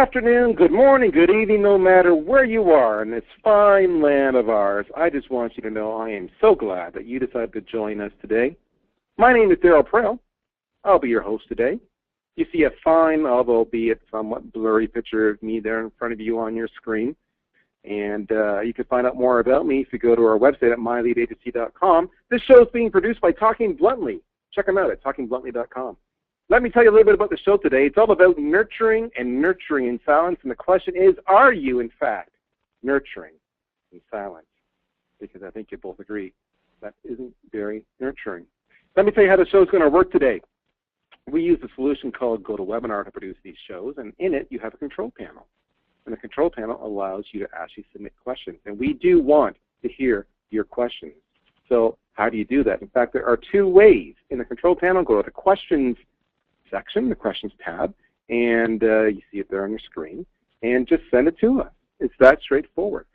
afternoon, good morning, good evening, no matter where you are in this fine land of ours. I just want you to know I am so glad that you decided to join us today. My name is Darryl Prell. I'll be your host today. You see a fine, although be it somewhat blurry picture of me there in front of you on your screen. And you can find out more about me if you go to our website at myleadagency.com. This show is being produced by Talking Bluntly. Check them out at talkingbluntly.com. Let me tell you a little bit about the show today. It's all about nurturing and nurturing in silence. And the question is, are you, in fact, nurturing in silence? Because I think you both agree that isn't very nurturing. Let me tell you how the show is going to work today. We use a solution called GoToWebinar to produce these shows. And in it, you have a control panel. And the control panel allows you to actually submit questions. And we do want to hear your questions. So how do you do that? In fact, there are two ways. In the control panel, go to the questions section, the questions tab, and you see it there on your screen, and just send it to us. It's that straightforward.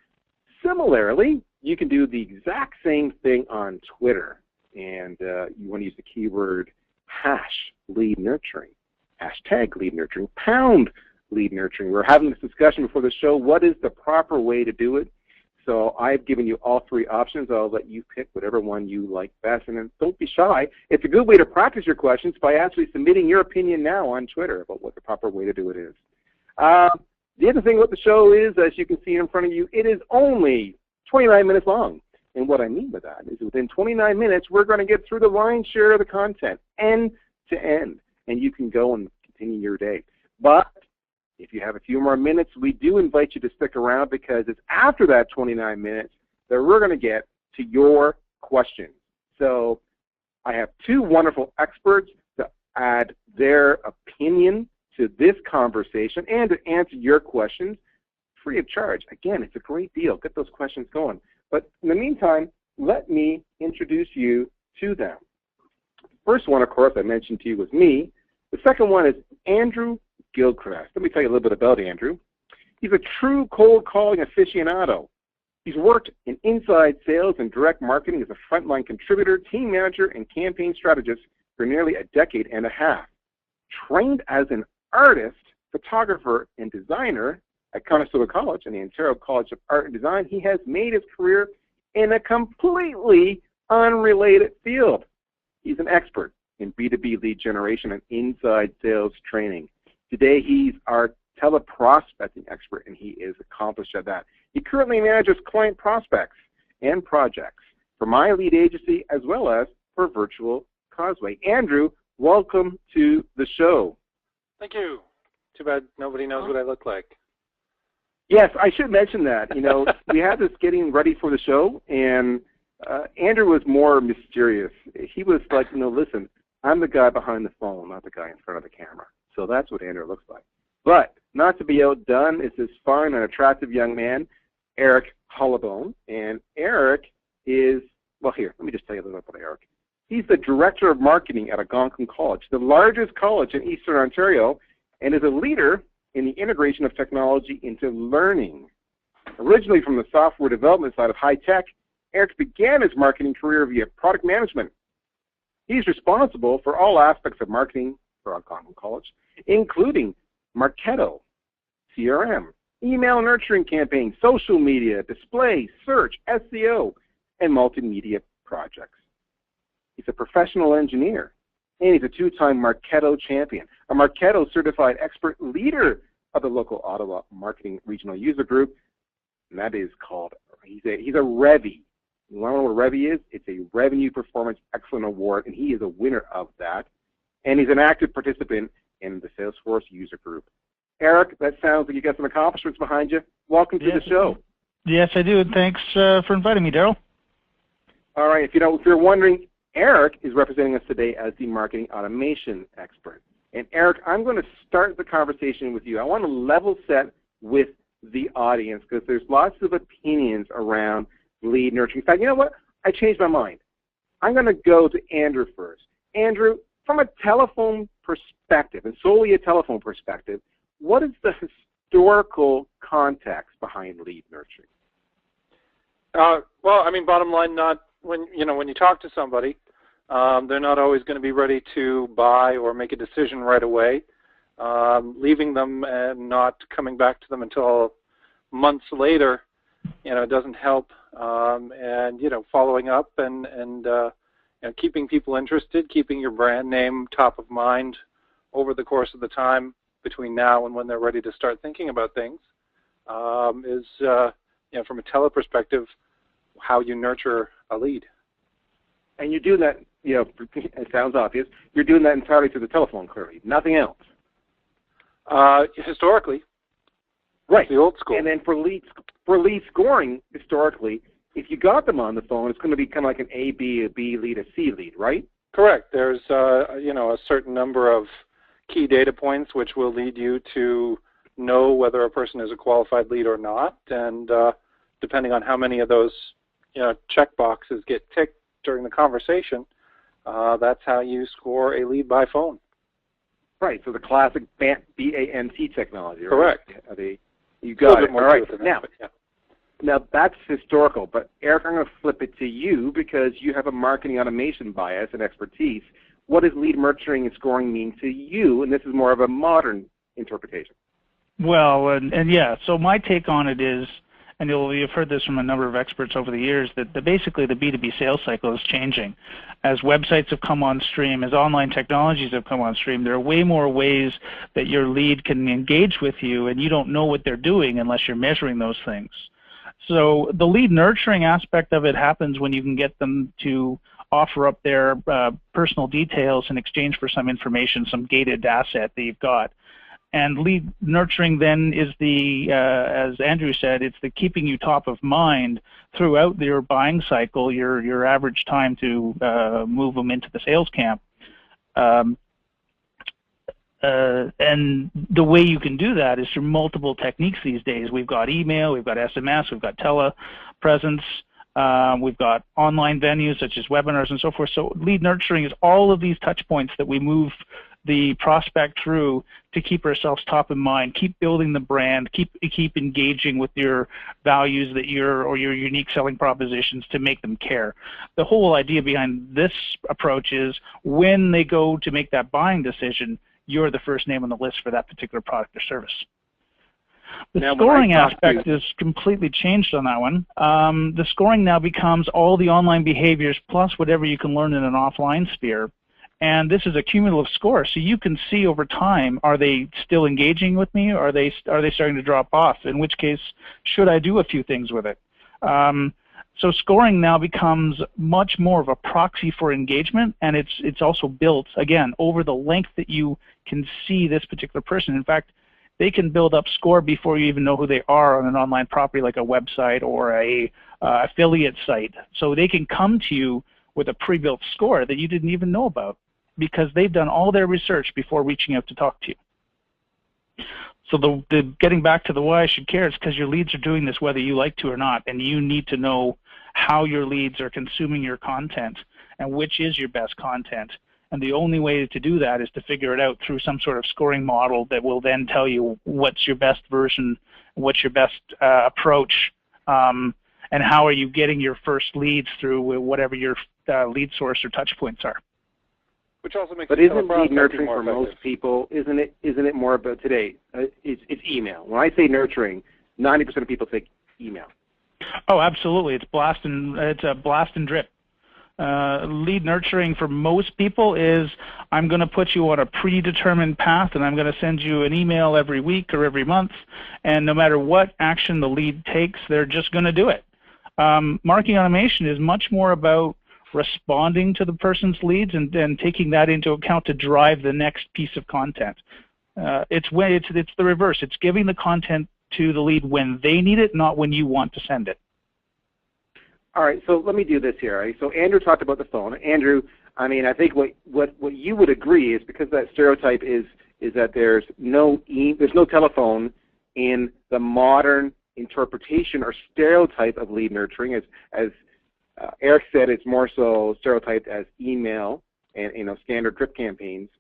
Similarly, you can do the exact same thing on Twitter, and you want to use the keyword #lead-nurturing, #lead-nurturing, #lead-nurturing. We're having this discussion before the show. What is the proper way to do it? So I've given you all three options. I'll let you pick whatever one you like best. And then don't be shy. It's a good way to practice your questions by actually submitting your opinion now on Twitter about what the proper way to do it is. The other thing about the show is, as you can see in front of you, it is only 29 minutes long. And what I mean by that is within 29 minutes, we're going to get through the lion's share of the content, end to end. And you can go and continue your day. But if you have a few more minutes, we do invite you to stick around because it's after that 29 minutes that we're going to get to your questions. So I have two wonderful experts to add their opinion to this conversation and to answer your questions free of charge. Again, it's a great deal. Get those questions going. But in the meantime, let me introduce you to them. The first one, of course, I mentioned to you was me. The second one is Andrew Gilchrist. Let me tell you a little bit about Andrew. He's a true cold calling aficionado. He's worked in inside sales and direct marketing as a frontline contributor, team manager, and campaign strategist for nearly a decade and a half. Trained as an artist, photographer, and designer at Conestoga College and the Ontario College of Art and Design, he has made his career in a completely unrelated field. He's an expert in B2B lead generation and inside sales training. Today, he's our teleprospecting expert, and he is accomplished at that. He currently manages client prospects and projects for My Lead Agency as well as for Virtual Causeway. Andrew, welcome to the show. Thank you. Too bad nobody knows what I look like. Yes, I should mention that. You know, we had this getting ready for the show, and Andrew was more mysterious. He was like, you know, listen, I'm the guy behind the phone, not the guy in front of the camera. So that's what Andrew looks like. But not to be outdone is this fine and attractive young man, Eric Hollabone. And Eric is, well, here, let me just tell you a little bit about Eric. He's the Director of Marketing at Algonquin College, the largest college in Eastern Ontario, and is a leader in the integration of technology into learning. Originally from the software development side of high tech, Eric began his marketing career via product management. He's responsible for all aspects of marketing for Algonquin College, including Marketo, CRM, email nurturing campaigns, social media, display, search, SEO, and multimedia projects. He's a professional engineer, and he's a two-time Marketo champion, a Marketo certified expert leader of the local Ottawa Marketing Regional User Group, and that is called, he's a Revy. You want to know what a Revy is? It's a Revenue Performance Excellent Award, and he is a winner of that. And he's an active participant in the Salesforce user group. Eric, that sounds like you got some accomplishments behind you. Welcome to the show. Yes, I do. Thanks for inviting me, Darryl. All right. If you're wondering, Eric is representing us today as the marketing automation expert. And Eric, I'm going to start the conversation with you. I want to level set with the audience because there's lots of opinions around lead nurturing. In fact, you know what? I changed my mind. I'm going to go to Andrew first. Andrew, from a telephone perspective, and solely a telephone perspective, what is the historical context behind lead nurturing? Well, I mean, bottom line, when you talk to somebody, they're not always going to be ready to buy or make a decision right away. leaving them and not coming back to them until months later, it doesn't help. And following up and keeping people interested, keeping your brand name top of mind over the course of the time between now and when they're ready to start thinking about things is, from a tele perspective, how you nurture a lead. And you're doing that, it sounds obvious, you're doing that entirely through the telephone, clearly, nothing else. Historically. Right. The old school. And then for lead scoring, historically, if you got them on the phone, it's going to be kind of like an A, B, a B lead, a C lead, right? Correct. There's, a certain number of key data points which will lead you to know whether a person is a qualified lead or not. And depending on how many of those, check boxes get ticked during the conversation, that's how you score a lead by phone. Right. So the classic BANT technology. Right? Correct. You got it. More all right. than Now, that, yeah. Now, that's historical, but Eric, I'm going to flip it to you because you have a marketing automation bias and expertise. What does lead nurturing and scoring mean to you? And this is more of a modern interpretation. Well, and yeah, so my take on it is, and you've heard this from a number of experts over the years, that basically the B2B sales cycle is changing. As websites have come on stream, as online technologies have come on stream, there are way more ways that your lead can engage with you, and you don't know what they're doing unless you're measuring those things. So the lead nurturing aspect of it happens when you can get them to offer up their personal details in exchange for some information, some gated asset that you've got. And lead nurturing then is the, as Andrew said, it's the keeping you top of mind throughout your buying cycle, your average time to move them into the sales camp. And the way you can do that is through multiple techniques these days. We've got email, we've got SMS, we've got telepresence, we've got online venues such as webinars and so forth. So lead nurturing is all of these touch points that we move the prospect through to keep ourselves top of mind, keep building the brand, keep engaging with your values that or your unique selling propositions to make them care. The whole idea behind this approach is when they go to make that buying decision, you're the first name on the list for that particular product or service. The scoring aspect is completely changed on that one. The scoring now becomes all the online behaviors plus whatever you can learn in an offline sphere. And this is a cumulative score, so you can see over time, are they still engaging with me, or are they starting to drop off, in which case, should I do a few things with it? So scoring now becomes much more of a proxy for engagement, and it's also built, again, over the length that you can see this particular person. In fact, they can build up score before you even know who they are on an online property like a website or a affiliate site. So they can come to you with a pre-built score that you didn't even know about because they've done all their research before reaching out to talk to you. So the getting back to the why I should care is because your leads are doing this whether you like to or not, and you need to know how your leads are consuming your content and which is your best content. And the only way to do that is to figure it out through some sort of scoring model that will then tell you what's your best version, what's your best approach, and how are you getting your first leads through whatever your lead source or touch points are. Which also makes but isn't lead nurturing for most people, isn't it more about today? It's email. When I say nurturing, 90% of people say email. Oh, absolutely. It's a blast and drip. Lead nurturing for most people is I'm going to put you on a predetermined path and I'm going to send you an email every week or every month, and no matter what action the lead takes, they're just going to do it. Marketing automation is much more about responding to the person's leads and taking that into account to drive the next piece of content. It's the reverse. It's giving the content to the lead when they need it, not when you want to send it. All right, so let me do this here. Right? So Andrew talked about the phone. Andrew, I mean, I think what you would agree is because that stereotype is that there's no telephone in the modern interpretation or stereotype of lead nurturing. As Eric said, it's more so stereotyped as email and standard drip campaigns.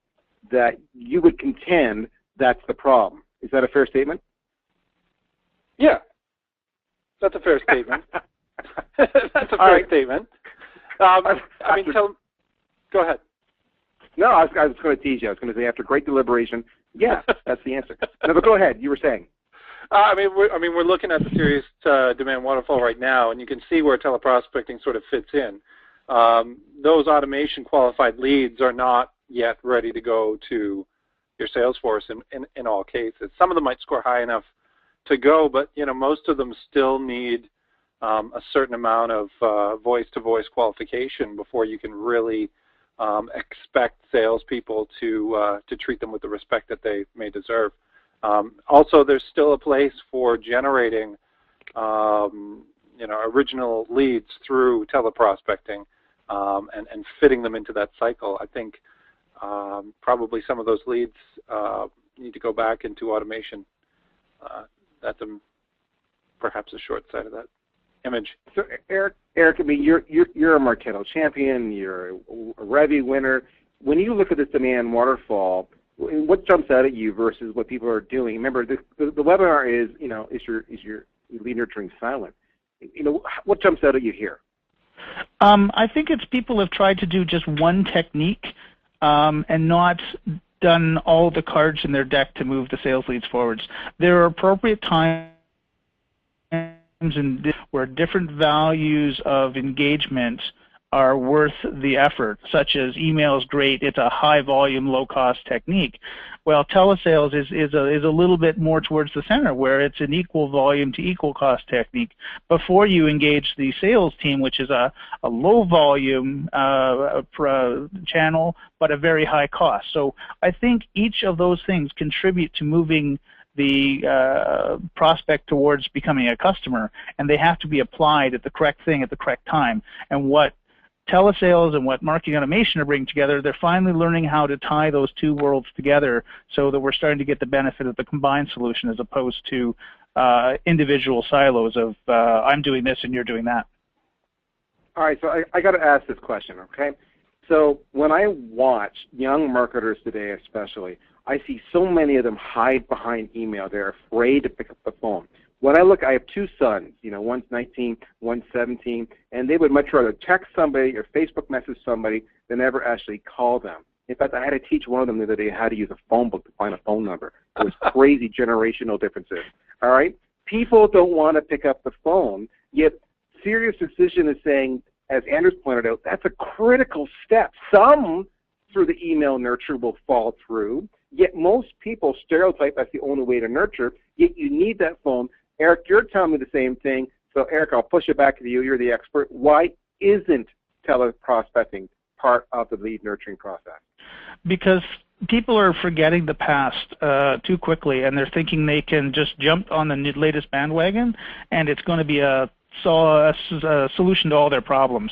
That you would contend that's the problem. Is that a fair statement? Yeah, that's a fair statement. That's a fair statement. I mean, go ahead. No, I was going to tease you. I was going to say after great deliberation, Yeah, that's the answer. No, but go ahead. You were saying. We're looking at the serious demand waterfall right now, and you can see where teleprospecting sort of fits in. Those automation qualified leads are not yet ready to go to your sales force in all cases. Some of them might score high enough to go, but most of them still need a certain amount of voice-to-voice qualification before you can really expect salespeople to treat them with the respect that they may deserve. Also, there's still a place for generating, original leads through teleprospecting and fitting them into that cycle. I think probably some of those leads need to go back into automation. That's perhaps a short side of that image. So, Eric, I mean, you're a Marketo champion. You're a Revy winner. When you look at this demand waterfall, what jumps out at you versus what people are doing? Remember, the webinar is is your lead nurturing silent? What jumps out at you here? I think it's people have tried to do just one technique and not done all the cards in their deck to move the sales leads forwards. There are appropriate times and where different values of engagement are worth the effort, such as email is great, it's a high volume, low cost technique. Well, telesales is a little bit more towards the center, where it's an equal volume to equal cost technique before you engage the sales team, which is a low volume channel, but a very high cost. So I think each of those things contribute to moving the prospect towards becoming a customer, and they have to be applied at the correct thing at the correct time. And what telesales and what marketing automation are bringing together, they're finally learning how to tie those two worlds together so that we're starting to get the benefit of the combined solution as opposed to individual silos of I'm doing this and you're doing that. All right, so I got to ask this question, okay? So when I watch young marketers today especially, I see so many of them hide behind email. They're afraid to pick up the phone. When I look, I have two sons, one's 19, one's 17, and they would much rather text somebody or Facebook message somebody than ever actually call them. In fact, I had to teach one of them the other day how to use a phone book to find a phone number. It was crazy generational differences, all right? People don't want to pick up the phone, yet Serious Decision is saying, as Anders pointed out, that's a critical step. Some through the email nurture will fall through, yet most people stereotype that's the only way to nurture, yet you need that phone. Eric, you're telling me the same thing. So, Eric, I'll push it back to you. You're the expert. Why isn't teleprospecting part of the lead nurturing process? Because people are forgetting the past too quickly, and they're thinking they can just jump on the latest bandwagon, and it's going to be a solution to all their problems.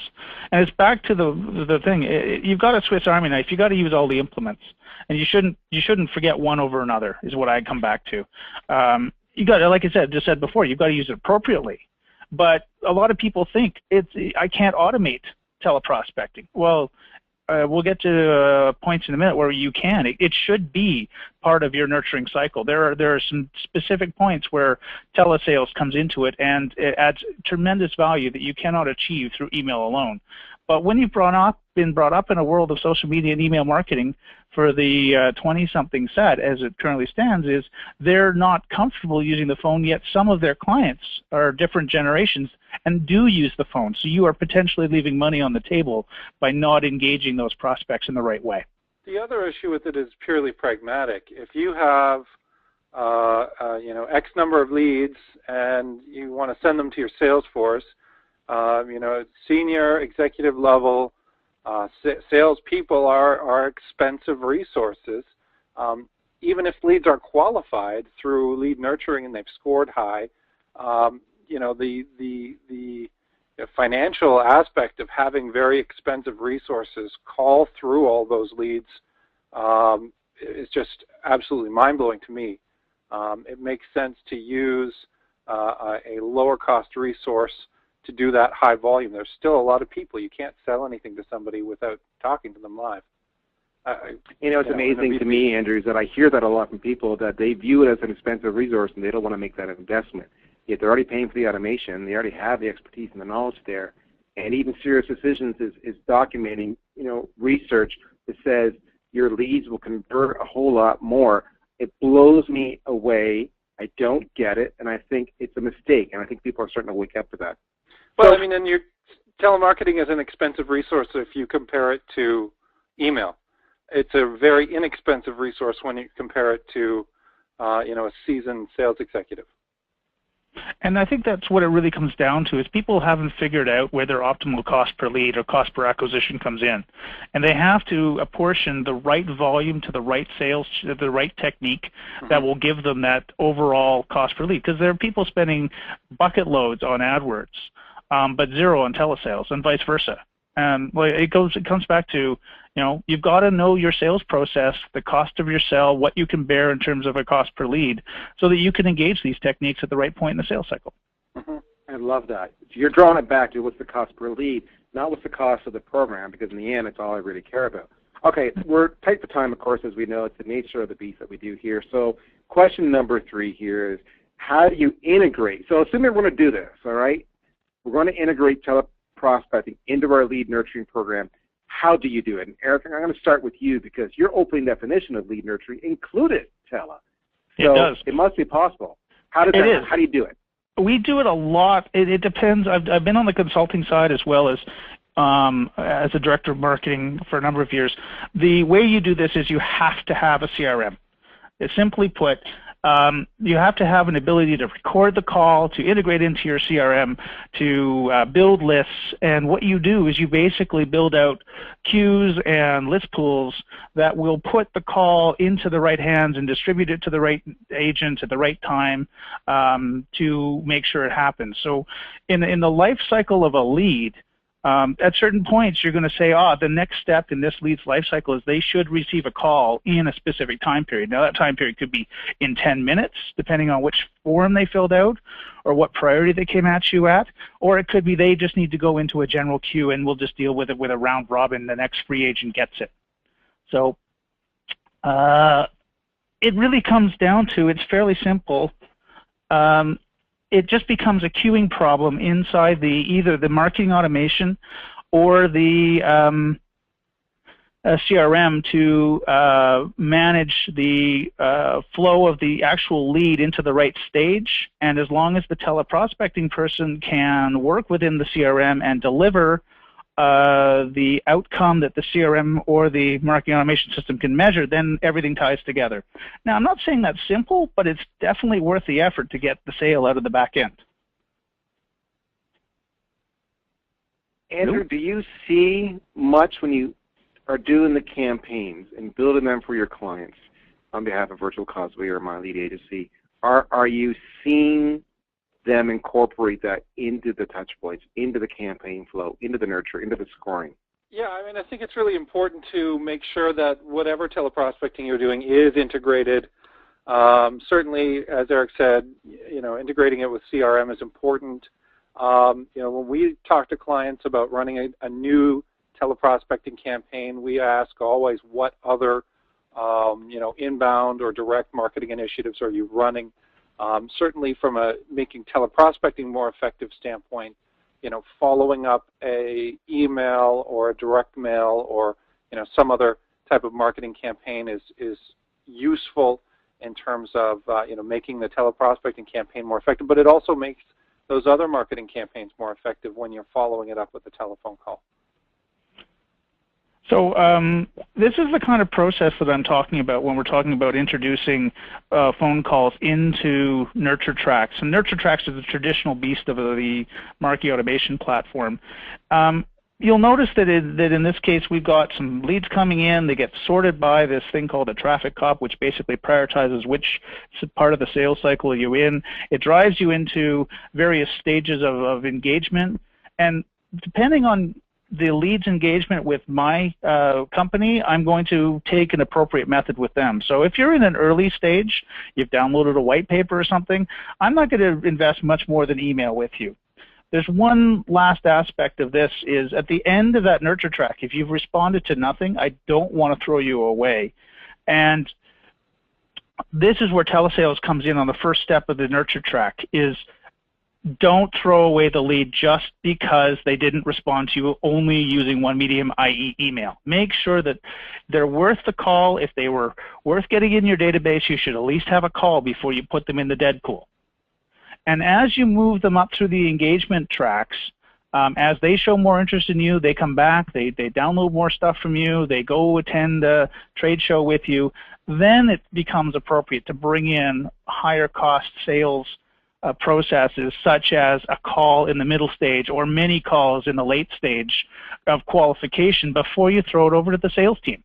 And it's back to the thing. You've got a Swiss Army knife. You've got to use all the implements, and you shouldn't forget one over another. Is what I come back to. You got, like I just said before, you've got to use it appropriately. But a lot of people think I can't automate teleprospecting. Well, we'll get to points in a minute where you can. It should be part of your nurturing cycle. There are some specific points where telesales comes into it, and it adds tremendous value that you cannot achieve through email alone. But when you've been brought up in a world of social media and email marketing for the 20-something set, as it currently stands, is they're not comfortable using the phone, yet some of their clients are different generations and do use the phone. So you are potentially leaving money on the table by not engaging those prospects in the right way. The other issue with it is purely pragmatic. If you have X number of leads and you want to send them to your sales force, senior executive level salespeople are expensive resources. Even if leads are qualified through lead nurturing and they've scored high, the financial aspect of having very expensive resources call through all those leads is just absolutely mind-blowing to me. It makes sense to use a lower cost resource to do that high volume. There's still a lot of people. You can't sell anything to somebody without talking to them live. It's amazing to me, Andrew, is that I hear that a lot from people, that they view it as an expensive resource and they don't want to make that investment. Yet they're already paying for the automation. They already have the expertise and the knowledge there. And even Serious Decisions is documenting, research that says your leads will convert a whole lot more It blows me away. I don't get it, and I think it's a mistake, and I think people are starting to wake up to that. Well, I mean, and your telemarketing is an expensive resource if you compare it to email. It's a very inexpensive resource when you compare it to, a seasoned sales executive. And I think that's what it really comes down to, is people haven't figured out where their optimal cost per lead or cost per acquisition comes in. And they have to apportion the right volume to the right sales, to the right technique that will give them that overall cost per lead. Because there are people spending bucket loads on AdWords, but zero on telesales, and vice versa. And it comes back to, you've got to know your sales process, the cost of your sell, what you can bear in terms of a cost per lead, so that you can engage these techniques at the right point in the sales cycle. I love that. You're drawing it back to what's the cost per lead, not what's the cost of the program, because in the end, it's all I really care about. Okay, we're tight for time, of course, as we know. It's the nature of the beast that we do here. So question number 3 here is, how do you integrate? So assuming we're going to do this, all right? We're going to integrate teleprospecting into our lead nurturing program. How do you do it? And Eric, I'm going to start with you, because your opening definition of lead nurturing included tele. So it does. It must be possible. How do you do it? We do it a lot. It depends. I've been on the consulting side as well as a director of marketing for a number of years. The way you do this is you have to have a CRM. It's simply put, you have to have an ability to record the call, to integrate into your CRM, to build lists. And what you do is you basically build out queues and list pools that will put the call into the right hands and distribute it to the right agent at the right time to make sure it happens. So in the life cycle of a lead, at certain points, you're going to say, the next step in this lead's life cycle is they should receive a call in a specific time period. Now, that time period could be in 10 minutes, depending on which form they filled out or what priority they came at you at, or it could be they just need to go into a general queue and we'll just deal with it with a round robin. The next free agent gets it. So it really comes down to, it's fairly simple. It just becomes a queuing problem inside either the marketing automation or the CRM to manage the flow of the actual lead into the right stage. And as long as the teleprospecting person can work within the CRM and deliver the outcome that the CRM or the marketing automation system can measure, then everything ties together. Now, I'm not saying that's simple, but it's definitely worth the effort to get the sale out of the back end. Andrew, do you see much when you are doing the campaigns and building them for your clients on behalf of Virtual Causeway or my lead agency? Are you seeing them incorporate that into the touch points, into the campaign flow, into the nurture, into the scoring? Yeah, I mean, I think it's really important to make sure that whatever teleprospecting you're doing is integrated. Certainly, as Eric said, integrating it with CRM is important. When we talk to clients about running a new teleprospecting campaign, we ask always, what other, inbound or direct marketing initiatives are you running? Certainly from a making teleprospecting more effective standpoint, following up a email or a direct mail or, some other type of marketing campaign is useful in terms of, making the teleprospecting campaign more effective, but it also makes those other marketing campaigns more effective when you're following it up with a telephone call. So this is the kind of process that I'm talking about when we're talking about introducing phone calls into NurtureTracks. And NurtureTracks is the traditional beast of the marketing automation platform. You'll notice that in this case we've got some leads coming in. They get sorted by this thing called a traffic cop, which basically prioritizes which part of the sales cycle you're in. It drives you into various stages of engagement. And depending on the lead's engagement with my company, I'm going to take an appropriate method with them. So if you're in an early stage, you've downloaded a white paper or something, I'm not going to invest much more than email with you. There's one last aspect of this is at the end of that nurture track, if you've responded to nothing, I don't want to throw you away. And this is where telesales comes in on the first step of the nurture track is don't throw away the lead just because they didn't respond to you only using one medium, i.e. email. Make sure that they're worth the call. If they were worth getting in your database, you should at least have a call before you put them in the dead pool. And as you move them up through the engagement tracks, as they show more interest in you, they come back, they download more stuff from you, they go attend a trade show with you, then it becomes appropriate to bring in higher cost sales processes such as a call in the middle stage or many calls in the late stage of qualification before you throw it over to the sales team.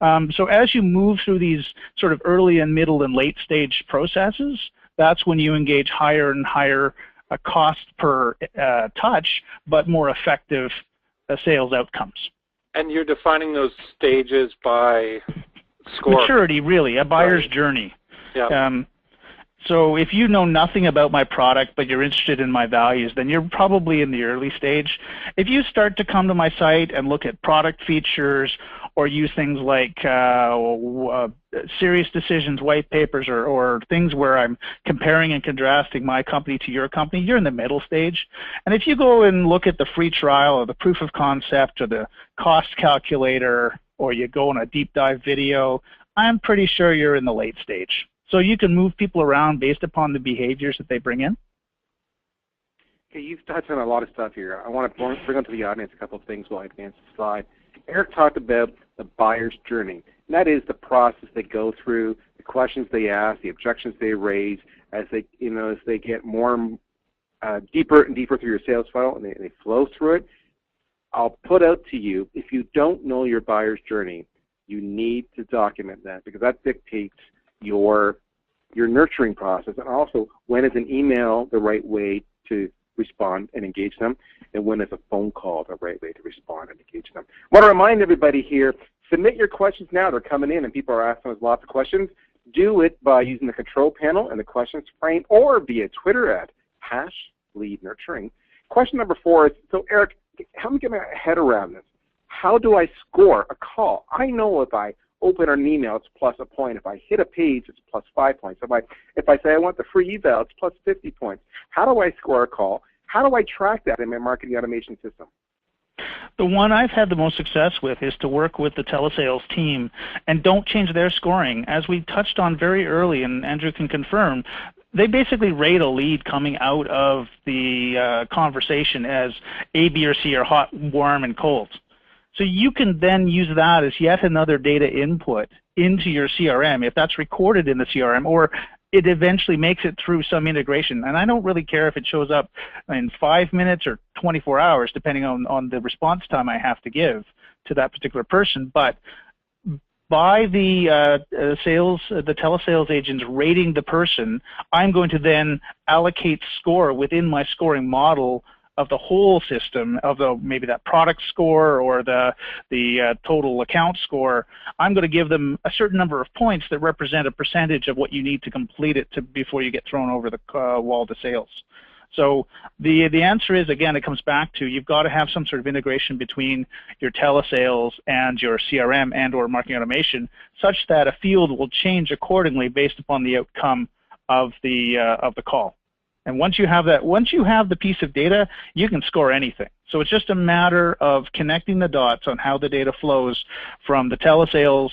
So as you move through these sort of early and middle and late stage processes, that's when you engage higher and higher cost per touch, but more effective sales outcomes. And you're defining those stages by score? Maturity, really, a buyer's journey. Yeah. So if you know nothing about my product, but you're interested in my values, then you're probably in the early stage. If you start to come to my site and look at product features or use things like serious decisions, white papers, or things where I'm comparing and contrasting my company to your company, you're in the middle stage. And if you go and look at the free trial or the proof of concept or the cost calculator, or you go on a deep dive video, I'm pretty sure you're in the late stage. So you can move people around based upon the behaviors that they bring in. Okay, you've touched on a lot of stuff here. I want to bring onto the audience a couple of things while I advance the slide. Eric talked about the buyer's journey. And that is the process they go through, the questions they ask, the objections they raise as they get more deeper and deeper through your sales funnel, and they flow through it. I'll put out to you, if you don't know your buyer's journey, you need to document that, because that dictates your nurturing process, and also when is an email the right way to respond and engage them, and when is a phone call the right way to respond and engage them. I want to remind everybody here, submit your questions now. They're coming in and people are asking us lots of questions. Do it by using the control panel and the questions frame, or via Twitter at #LeadNurturing. Question number 4 is, so Eric, help me get my head around this. How do I score a call? I know if I open an email, it's plus a point. If I hit a page, it's plus 5 points. If I say I want the free eval, it's plus 50 points. How do I score a call? How do I track that in my marketing automation system? The one I've had the most success with is to work with the telesales team and don't change their scoring. As we touched on very early, and Andrew can confirm, they basically rate a lead coming out of the conversation as A, B, or C, or hot, warm, and cold. So you can then use that as yet another data input into your CRM, if that's recorded in the CRM, or it eventually makes it through some integration. And I don't really care if it shows up in 5 minutes or 24 hours, depending on the response time I have to give to that particular person. But by the telesales agents rating the person, I'm going to then allocate score within my scoring model of the whole system, of maybe that product score or the total account score. I'm going to give them a certain number of points that represent a percentage of what you need to complete it before you get thrown over the wall to sales. So the answer is, again, it comes back to you've got to have some sort of integration between your telesales and your CRM and or marketing automation, such that a field will change accordingly based upon the outcome of the call. And once you have that, once you have the piece of data, you can score anything. So it's just a matter of connecting the dots on how the data flows from the telesales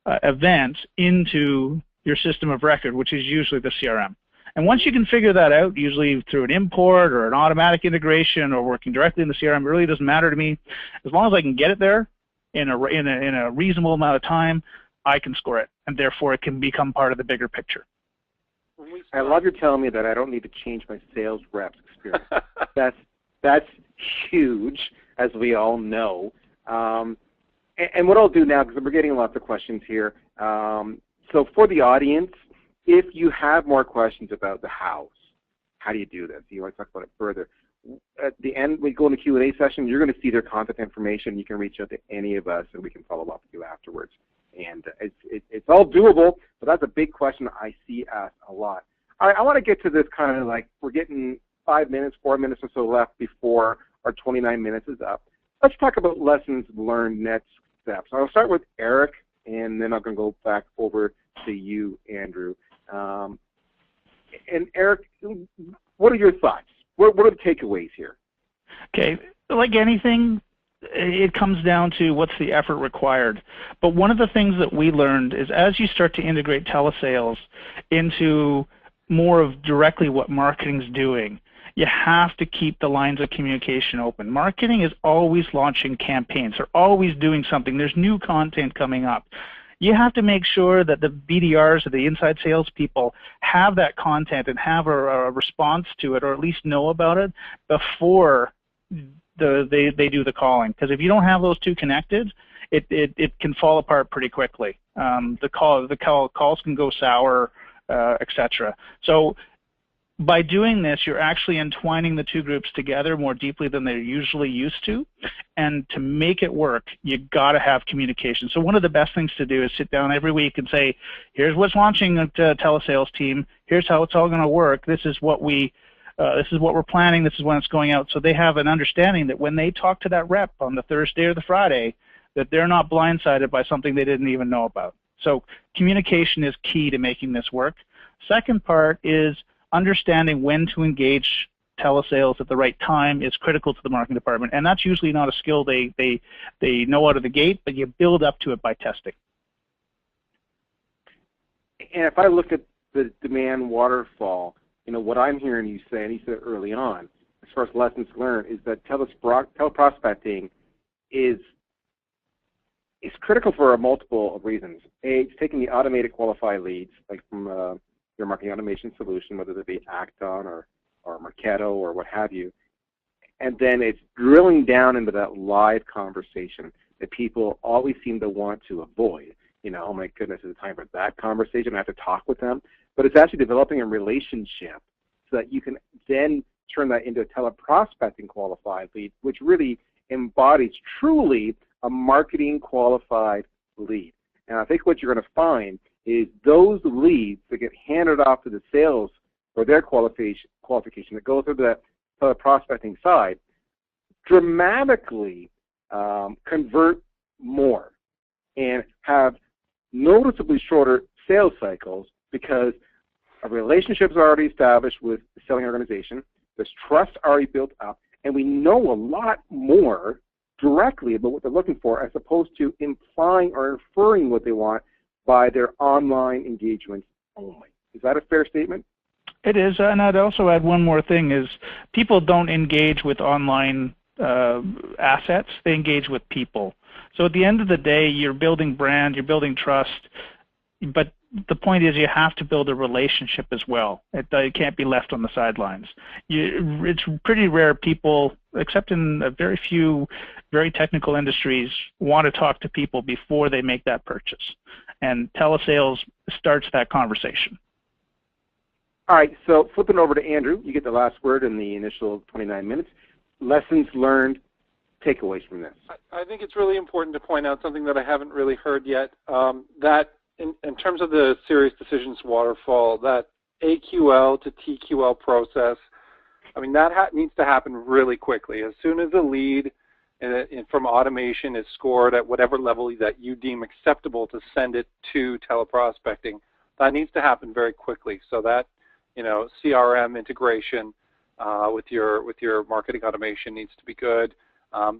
event into your system of record, which is usually the CRM. And once you can figure that out, usually through an import or an automatic integration or working directly in the CRM, it really doesn't matter to me. As long as I can get it there in a reasonable amount of time, I can score it, and therefore it can become part of the bigger picture. I love you telling me that I don't need to change my sales rep's experience. That's huge, as we all know. And what I'll do now, because we're getting lots of questions here, so for the audience, if you have more questions about the how do you do this? You want to talk about it further. At the end, we go in the Q&A session, you're going to see their contact information. You can reach out to any of us, and we can follow up with you afterwards. And it's all doable, but that's a big question I see asked a lot. I want to get to this kind of like, we're getting 5 minutes, 4 minutes or so left before our 29 minutes is up. Let's talk about lessons learned, next steps. I'll start with Eric, and then I'm going to go back over to you, Andrew. And Eric, what are your thoughts? what are the takeaways here? Okay, like anything, it comes down to what's the effort required. But one of the things that we learned is as you start to integrate telesales into more of directly what marketing's doing, you have to keep the lines of communication open. Marketing is always launching campaigns. They're always doing something. There's new content coming up. You have to make sure that the BDRs or the inside salespeople have that content and have a response to it, or at least know about it before they do the calling. Because if you don't have those two connected, it can fall apart pretty quickly. The calls can go sour, etc. So by doing this, you're actually entwining the two groups together more deeply than they're usually used to. And to make it work, you got to have communication. So one of the best things to do is sit down every week and say, here's what's launching a telesales team. Here's how it's all going to work. This is what we're planning. This is when it's going out. So they have an understanding that when they talk to that rep on the Thursday or the Friday, that they're not blindsided by something they didn't even know about. So communication is key to making this work. Second part is understanding when to engage telesales at the right time is critical to the marketing department, and that's usually not a skill they know out of the gate, but you build up to it by testing. And if I look at the demand waterfall, what I'm hearing you say, and you said early on, as far as lessons learned, is that teleprospecting is critical for a multiple of reasons. A, it's taking the automated qualified leads, like from your marketing automation solution, whether it be Acton or Marketo or what have you, and then it's drilling down into that live conversation that people always seem to want to avoid. Oh my goodness, it's time for that conversation. I have to talk with them. But it's actually developing a relationship so that you can then turn that into a teleprospecting qualified lead, which really embodies truly a marketing qualified lead. And I think what you're going to find is those leads that get handed off to the sales or their qualification that go through the teleprospecting side dramatically convert more and have noticeably shorter sales cycles because a relationship is already established with the selling organization, there's trust already built up, and we know a lot more directly about what they're looking for as opposed to implying or inferring what they want by their online engagements only. Is that a fair statement? It is, and I'd also add one more thing is people don't engage with online assets, they engage with people. So at the end of the day, you're building brand, you're building trust, but the point is you have to build a relationship as well. It can't be left on the sidelines. It's pretty rare people, except in a very few very technical industries, want to talk to people before they make that purchase. And telesales starts that conversation. All right, so flipping over to Andrew, you get the last word in the initial 29 minutes. Lessons learned, takeaways from this. I think it's really important to point out something that I haven't really heard yet, that in terms of the Serious Decisions waterfall, that AQL to TQL process, I mean, that needs to happen really quickly. As soon as a lead from automation is scored at whatever level that you deem acceptable to send it to teleprospecting, that needs to happen very quickly so that, CRM integration with your marketing automation needs to be good.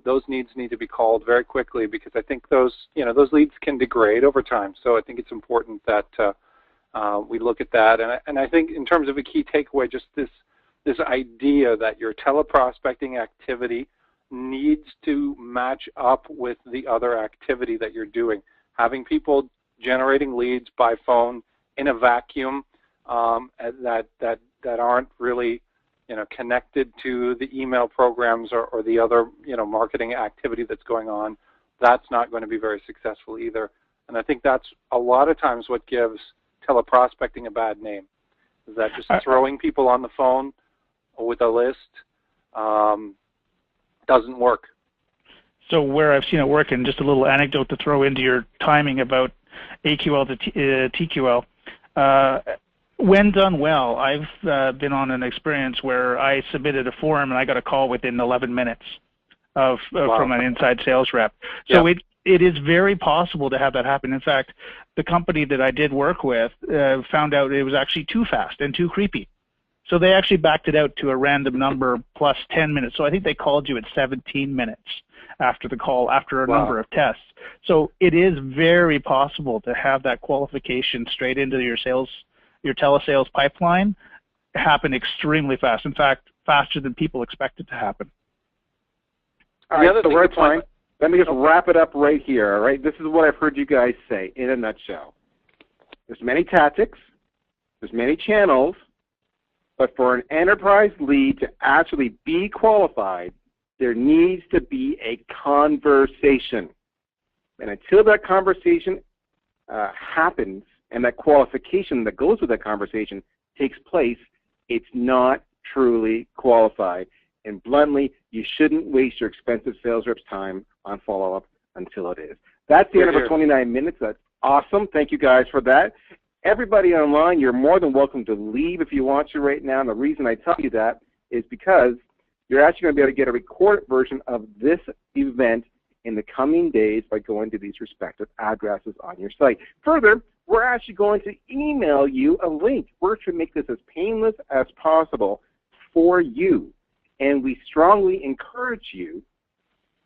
Those needs need to be called very quickly because I think those leads can degrade over time. So I think it's important that we look at that. And I think in terms of a key takeaway, just this idea that your teleprospecting activity needs to match up with the other activity that you're doing. Having people generating leads by phone in a vacuum that aren't really connected to the email programs or the other, marketing activity that's going on, that's not going to be very successful either. And I think that's a lot of times what gives teleprospecting a bad name, is that just throwing people on the phone with a list doesn't work. So where I've seen it work, and just a little anecdote to throw into your timing about AQL to TQL, when done well, I've been on an experience where I submitted a form and I got a call within 11 minutes from an inside sales rep. So it is very possible to have that happen. In fact, the company that I did work with found out it was actually too fast and too creepy. So they actually backed it out to a random number plus 10 minutes. So I think they called you at 17 minutes after the call, after a number of tests. So it is very possible to have that qualification straight into your telesales pipeline happen extremely fast. In fact, faster than people expect it to happen. All right, so we're at time. Let me just wrap it up right here, all right? This is what I've heard you guys say in a nutshell. There's many tactics, there's many channels, but for an enterprise lead to actually be qualified, there needs to be a conversation. And until that conversation happens and that qualification that goes with that conversation takes place, it's not truly qualified. And bluntly, you shouldn't waste your expensive sales rep's time on follow-up until it is. That's the end of our 29 minutes. That's awesome. Thank you guys for that. Everybody online, you're more than welcome to leave if you want to right now. And the reason I tell you that is because you're actually going to be able to get a recorded version of this event in the coming days by going to these respective addresses on your site. Further, we're actually going to email you a link. We're trying to make this as painless as possible for you. And we strongly encourage you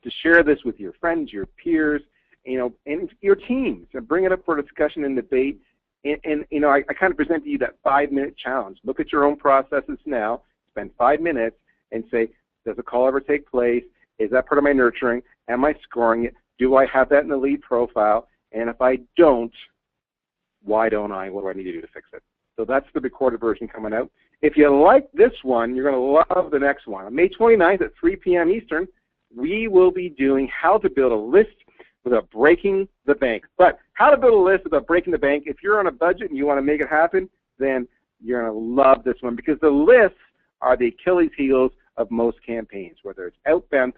to share this with your friends, your peers, and your teams, and bring it up for discussion and debate. And I kind of present to you that 5-minute challenge. Look at your own processes now, spend 5 minutes, and say, does a call ever take place? Is that part of my nurturing? Am I scoring it? Do I have that in the lead profile? And if I don't, why don't I? What do I need to do to fix it? So that's the recorded version coming out. If you like this one, you're going to love the next one. On May 29th at 3 p.m. Eastern, we will be doing how to build a list without breaking the bank. But how to build a list without breaking the bank, if you're on a budget and you want to make it happen, then you're going to love this one, because the lists are the Achilles heels of most campaigns, whether it's outbound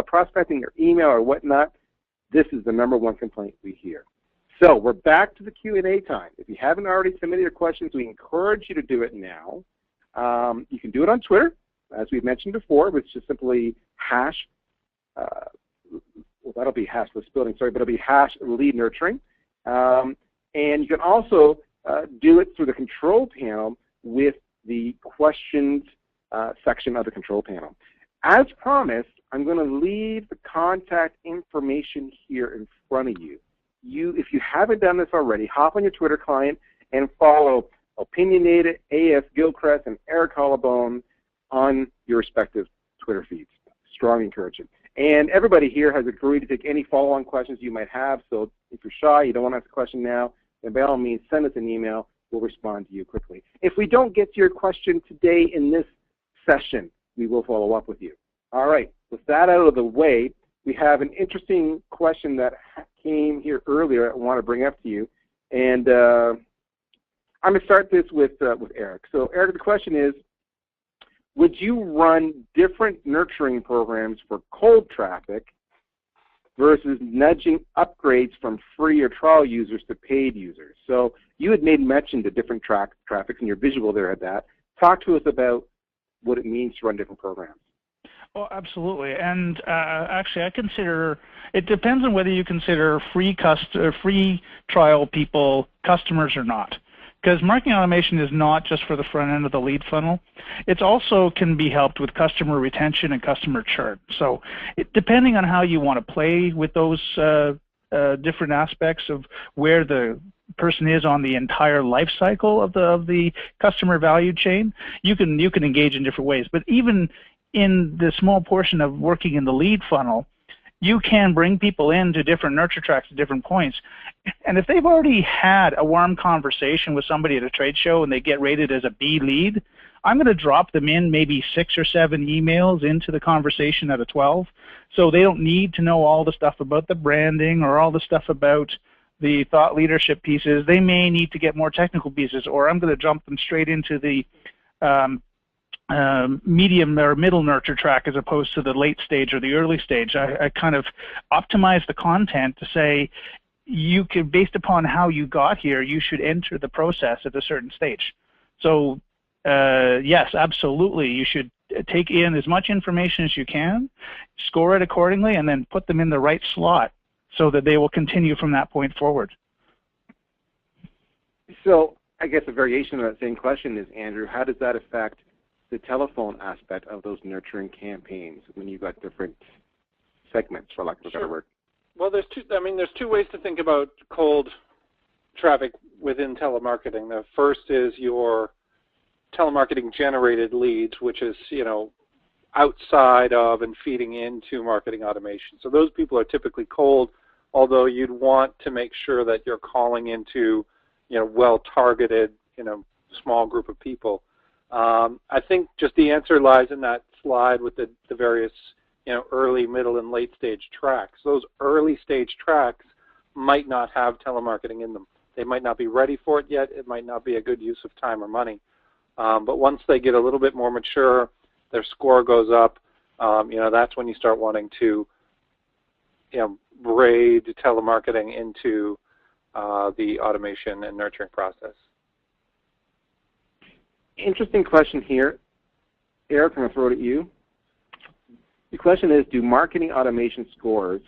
prospecting or email or whatnot. This is the #1 complaint we hear. So we're back to the Q&A time. If you haven't already submitted your questions, we encourage you to do it now. You can do it on Twitter, as we've mentioned before, which is simply hash, well, that'll be hash list building, sorry, but it'll be hash lead nurturing. And you can also do it through the control panel with the questions section of the control panel. As promised, I'm going to leave the contact information here in front of you. If you haven't done this already, hop on your Twitter client and follow Opinionated, A.S. Gilchrist, and Eric Hollabone on your respective Twitter feeds. Strong encouragement. And everybody here has agreed to take any follow-on questions you might have, so if you're shy, you don't want to ask a question now, then by all means, send us an email. We'll respond to you quickly. If we don't get to your question today in this session, we will follow up with you. All right, with that out of the way, we have an interesting question that came here earlier I want to bring up to you. And I'm going to start this with Eric. So, Eric, the question is, would you run different nurturing programs for cold traffic versus nudging upgrades from free or trial users to paid users? So you had made mention to different traffics, and your visual there had that. Talk to us about what it means to run different programs. Oh, absolutely. And actually, I consider it depends on whether you consider free trial people customers or not. Because marketing automation is not just for the front end of the lead funnel. It also can be helped with customer retention and customer churn. So depending on how you want to play with those different aspects of where the person is on the entire life cycle of the customer value chain, you can engage in different ways. But even in the small portion of working in the lead funnel, you can bring people into different nurture tracks at different points. And if they've already had a warm conversation with somebody at a trade show and they get rated as a B lead, I'm going to drop them in maybe 6 or 7 emails into the conversation out of 12. So they don't need to know all the stuff about the branding or all the stuff about the thought leadership pieces. They may need to get more technical pieces, or I'm going to jump them straight into the medium or middle nurture track as opposed to the late stage or the early stage. I kind of optimize the content to say, you could, based upon how you got here, you should enter the process at a certain stage. So yes, absolutely, you should take in as much information as you can, score it accordingly, and then put them in the right slot so that they will continue from that point forward. So I guess a variation of that same question is, Andrew, how does that affect the telephone aspect of those nurturing campaigns when you've got different segments, for lack of a better word? Well, there's two ways to think about cold traffic within telemarketing. The first is your telemarketing generated leads, which is, outside of and feeding into marketing automation. So those people are typically cold, although you'd want to make sure that you're calling into, well-targeted, small group of people. I think just the answer lies in that slide with the various, early, middle, and late stage tracks. Those early stage tracks might not have telemarketing in them. They might not be ready for it yet. It might not be a good use of time or money. But once they get a little bit more mature, their score goes up, that's when you start wanting to, braid telemarketing into the automation and nurturing process. Interesting question here. Eric, I'm going to throw it at you. The question is, do marketing automation scores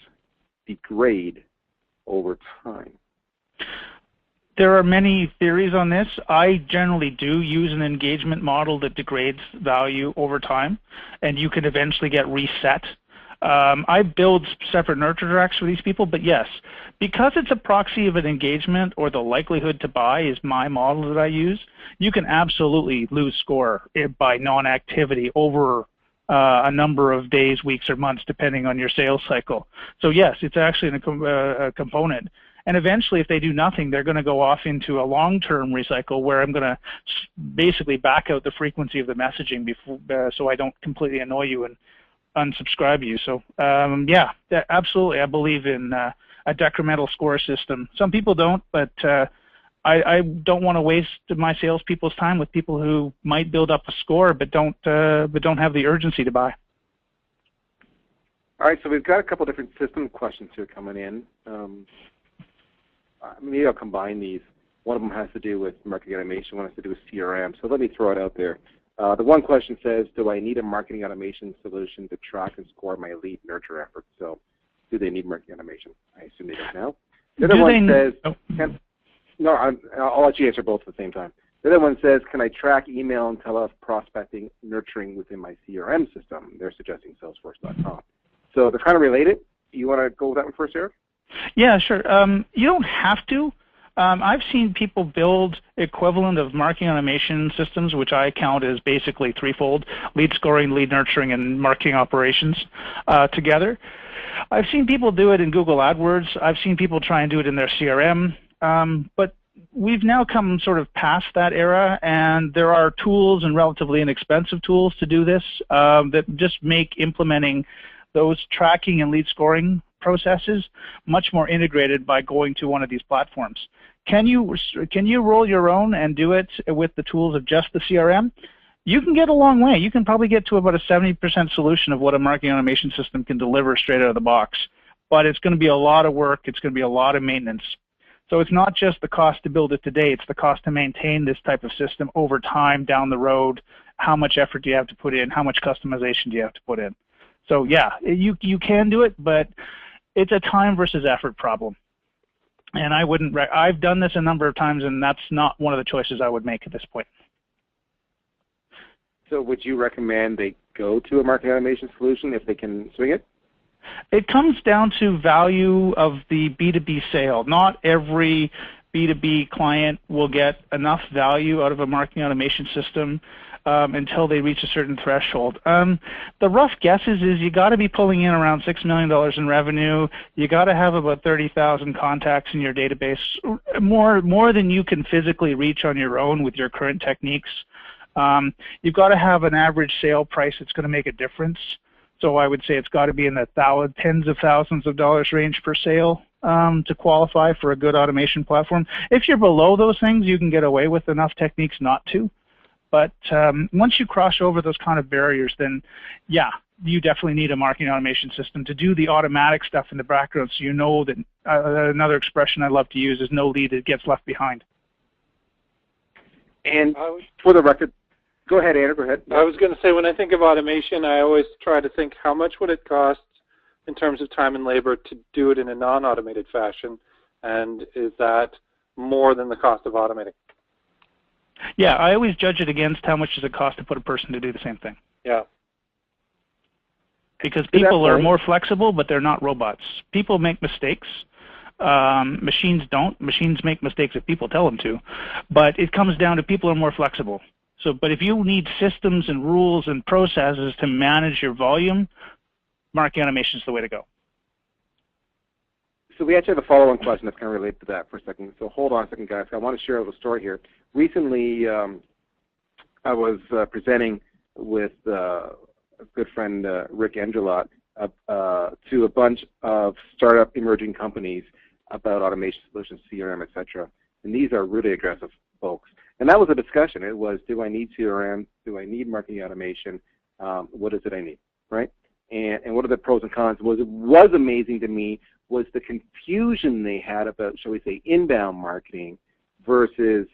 degrade over time? There are many theories on this. I generally do use an engagement model that degrades value over time, and you can eventually get reset. I build separate nurture tracks for these people, but yes, because it's a proxy of an engagement or the likelihood to buy is my model that I use, you can absolutely lose score by non-activity over a number of days, weeks, or months, depending on your sales cycle. So yes, it's actually a component. And eventually, if they do nothing, they're going to go off into a long-term recycle where I'm going to basically back out the frequency of the messaging before, so I don't completely annoy you and unsubscribe you. So yeah, absolutely, I believe in a decremental score system. Some people don't, but I don't want to waste my salespeople's time with people who might build up a score but don't have the urgency to buy. All right, so we've got a couple different system questions here coming in. Maybe I'll combine these. One of them has to do with marketing automation, one has to do with CRM. So let me throw it out there. The one question says, do I need a marketing automation solution to track and score my lead nurture efforts? So do they need marketing automation? I assume they don't now. The other one says, I'll let you answer both at the same time. The other one says, can I track email and prospecting nurturing within my CRM system? They're suggesting Salesforce.com. So they're kind of related. You want to go with that one first, Eric? Yeah, sure. You don't have to. I've seen people build equivalent of marketing automation systems, which I count as basically threefold: lead scoring, lead nurturing, and marketing operations together. I've seen people do it in Google AdWords. I've seen people try and do it in their CRM. But we've now come sort of past that era, and there are tools and relatively inexpensive tools to do this that just make implementing those tracking and lead scoring processes much more integrated by going to one of these platforms. Can you roll your own and do it with the tools of just the CRM? You can get a long way. You can probably get to about a 70% solution of what a marketing automation system can deliver straight out of the box. But it's going to be a lot of work. It's going to be a lot of maintenance. So it's not just the cost to build it today. It's the cost to maintain this type of system over time down the road. How much effort do you have to put in? How much customization do you have to put in? So yeah, you can do it, but it's a time versus effort problem. And I've done this a number of times, and that's not one of the choices I would make at this point. So would you recommend they go to a marketing automation solution if they can swing it? It comes down to value of the B2B sale. Not every B2B client will get enough value out of a marketing automation system until they reach a certain threshold. The rough guesses is you got to be pulling in around $6 million in revenue. You got to have about 30,000 contacts in your database, more than you can physically reach on your own with your current techniques. You've got to have an average sale price that's going to make a difference. So I would say it's got to be in the tens of thousands of dollars range per sale to qualify for a good automation platform. If you're below those things, you can get away with enough techniques not to. But once you cross over those kind of barriers, then yeah, you definitely need a marketing automation system to do the automatic stuff in the background, so you know that another expression I love to use is no lead that gets left behind. And for the record, go ahead, Andrew, go ahead. I was going to say, when I think of automation, I always try to think how much would it cost in terms of time and labor to do it in a non-automated fashion, and is that more than the cost of automating? Yeah, I always judge it against how much does it cost to put a person to do the same thing. Yeah. Because people are more flexible, but they're not robots. People make mistakes. Machines don't. Machines make mistakes if people tell them to. But it comes down to people are more flexible. So, but if you need systems and rules and processes to manage your volume, marketing automation is the way to go. So we actually have a follow-on question that's kind of related to that for a second. So hold on a second, guys. I want to share a little story here. Recently, I was presenting with a good friend, Rick Engelot, to a bunch of startup emerging companies about automation solutions, CRM, etc. And these are really aggressive folks. And that was a discussion. It was, do I need CRM? Do I need marketing automation? What is it I need, right? And what are the pros and cons? What was amazing to me was the confusion they had about, shall we say, inbound marketing versus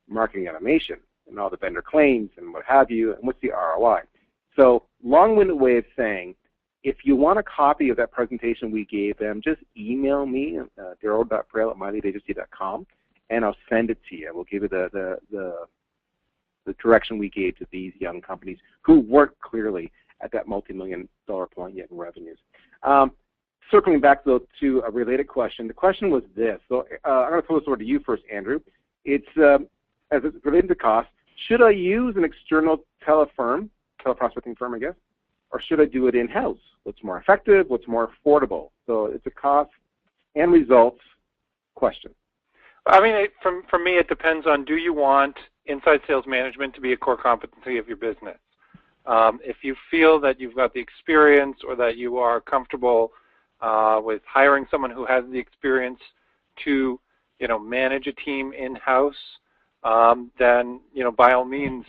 marketing automation and all the vendor claims and what have you, and what's the ROI. So long-winded way of saying, if you want a copy of that presentation we gave them, just email me, Daryl.Prale@MileyAgency.com, and I'll send it to you. We'll give you the direction we gave to these young companies who weren't clearly at that multi-million-dollar point yet in revenues. Circling back, though, to a related question, the question was this. So I'm going to throw this over to you first, Andrew. It's, as it's related to cost, should I use an external teleprospecting firm, I guess, or should I do it in-house? What's more effective? What's more affordable? So it's a cost and results question. I mean, for me, it depends on, do you want inside sales management to be a core competency of your business? If you feel that you've got the experience or that you are comfortable with hiring someone who has the experience to, manage a team in-house, then, by all means,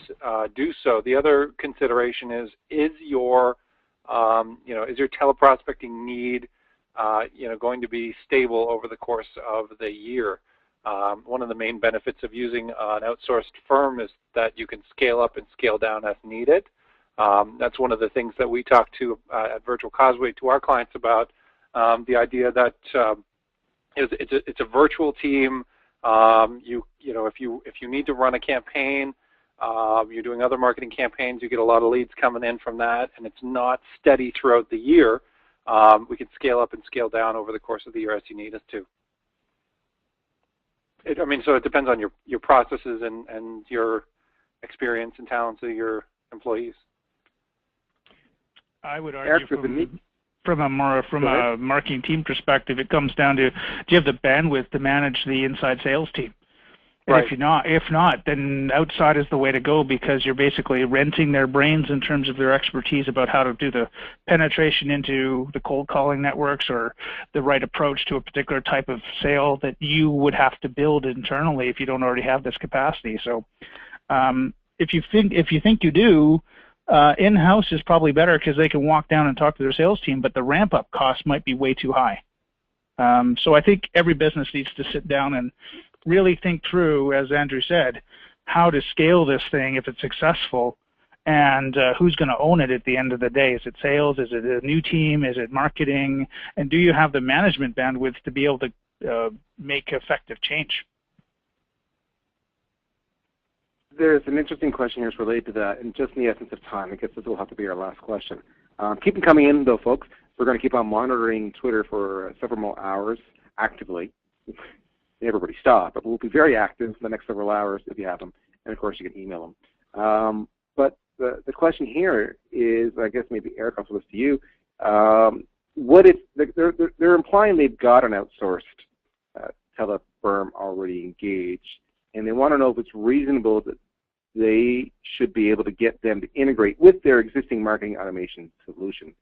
do so. The other consideration is your teleprospecting need, going to be stable over the course of the year? One of the main benefits of using an outsourced firm is that you can scale up and scale down as needed. That's one of the things that we talk to at Virtual Causeway to our clients about, the idea that it's a virtual team. If you need to run a campaign, you're doing other marketing campaigns, you get a lot of leads coming in from that, and it's not steady throughout the year. We can scale up and scale down over the course of the year as you need us to. So it depends on your processes and your experience and talents of your employees. I would argue from a marketing team perspective, it comes down to, do you have the bandwidth to manage the inside sales team? And right. If not, then outside is the way to go, because you're basically renting their brains in terms of their expertise about how to do the penetration into the cold calling networks or the right approach to a particular type of sale that you would have to build internally if you don't already have this capacity. So if you think you do, in-house is probably better because they can walk down and talk to their sales team, but the ramp-up cost might be way too high. So I think every business needs to sit down and really think through, as Andrew said, how to scale this thing if it's successful, and who's going to own it at the end of the day. Is it sales? Is it a new team? Is it marketing? And do you have the management bandwidth to be able to make effective change? There's an interesting question here that's related to that, and just in the essence of time, I guess this will have to be our last question. Keep them coming in, though, folks. We're going to keep on monitoring Twitter for several more hours actively. Everybody stop, but we'll be very active for the next several hours if you have them, and of course you can email them. But the question here is, I guess maybe Eric, I'll throw this to you. What if they're implying they've got an outsourced tele firm already engaged, and they want to know if it's reasonable that they should be able to get them to integrate with their existing marketing automation solution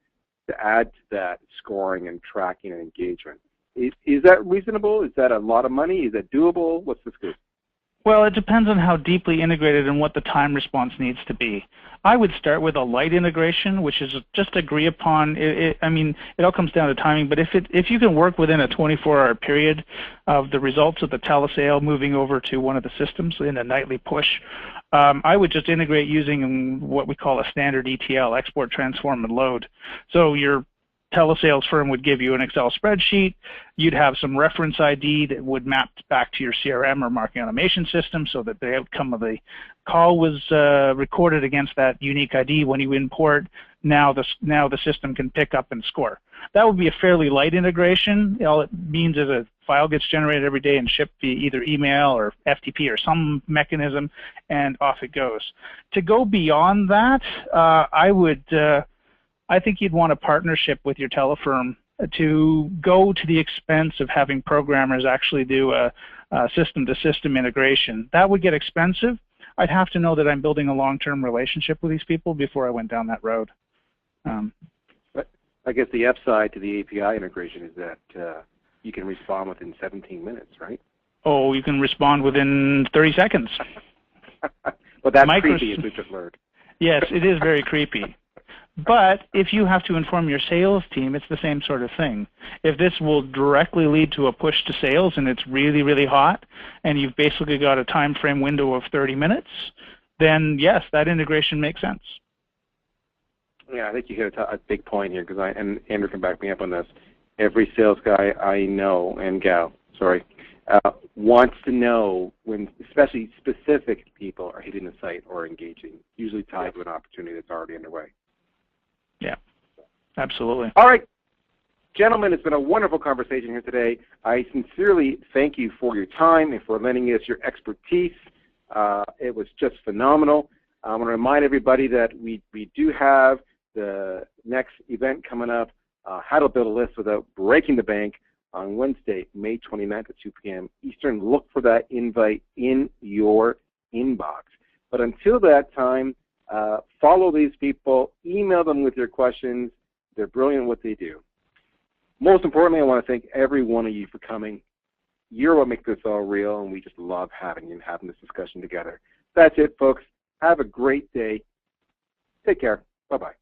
to add to that scoring and tracking and engagement. Is that reasonable? Is that a lot of money? Is that doable? What's the scoop? Well, it depends on how deeply integrated and what the time response needs to be. I would start with a light integration, which is just agree upon. It all comes down to timing. But if you can work within a 24-hour period of the results of the telesale moving over to one of the systems in a nightly push, I would just integrate using what we call a standard ETL, export, transform, and load. So your telesales firm would give you an Excel spreadsheet. You'd have some reference ID that would map back to your CRM or marketing automation system so that the outcome of the call was recorded against that unique ID. When you import, now the system can pick up and score. That would be a fairly light integration. All it means is a file gets generated every day and shipped via either email or FTP or some mechanism, and off it goes. To go beyond that, I think you'd want a partnership with your telefirm to go to the expense of having programmers actually do a system-to-system integration. That would get expensive. I'd have to know that I'm building a long-term relationship with these people before I went down that road. But I guess the upside to the API integration is that you can respond within 17 minutes, right? Oh, you can respond within 30 seconds. But that's creepy, as we just learned. Yes, it is very creepy. But if you have to inform your sales team, it's the same sort of thing. If this will directly lead to a push to sales and it's really, really hot, and you've basically got a time frame window of 30 minutes, then yes, that integration makes sense. Yeah, I think you hit a big point here, because and Andrew can back me up on this. Every sales guy I know, and gal, sorry, wants to know when, especially specific people are hitting the site or engaging, usually tied to an opportunity that's already underway. Yeah, absolutely. All right, gentlemen, it's been a wonderful conversation here today. I sincerely thank you for your time and for lending us your expertise. It was just phenomenal. I want to remind everybody that we do have the next event coming up, How to Build a List Without Breaking the Bank, on Wednesday, May 29th at 2 p.m. Eastern. Look for that invite in your inbox. But until that time, follow these people, email them with your questions. They're brilliant at what they do. Most importantly, I want to thank every one of you for coming. You're what makes this all real, and we just love having you and having this discussion together. That's it, folks. Have a great day. Take care. Bye-bye.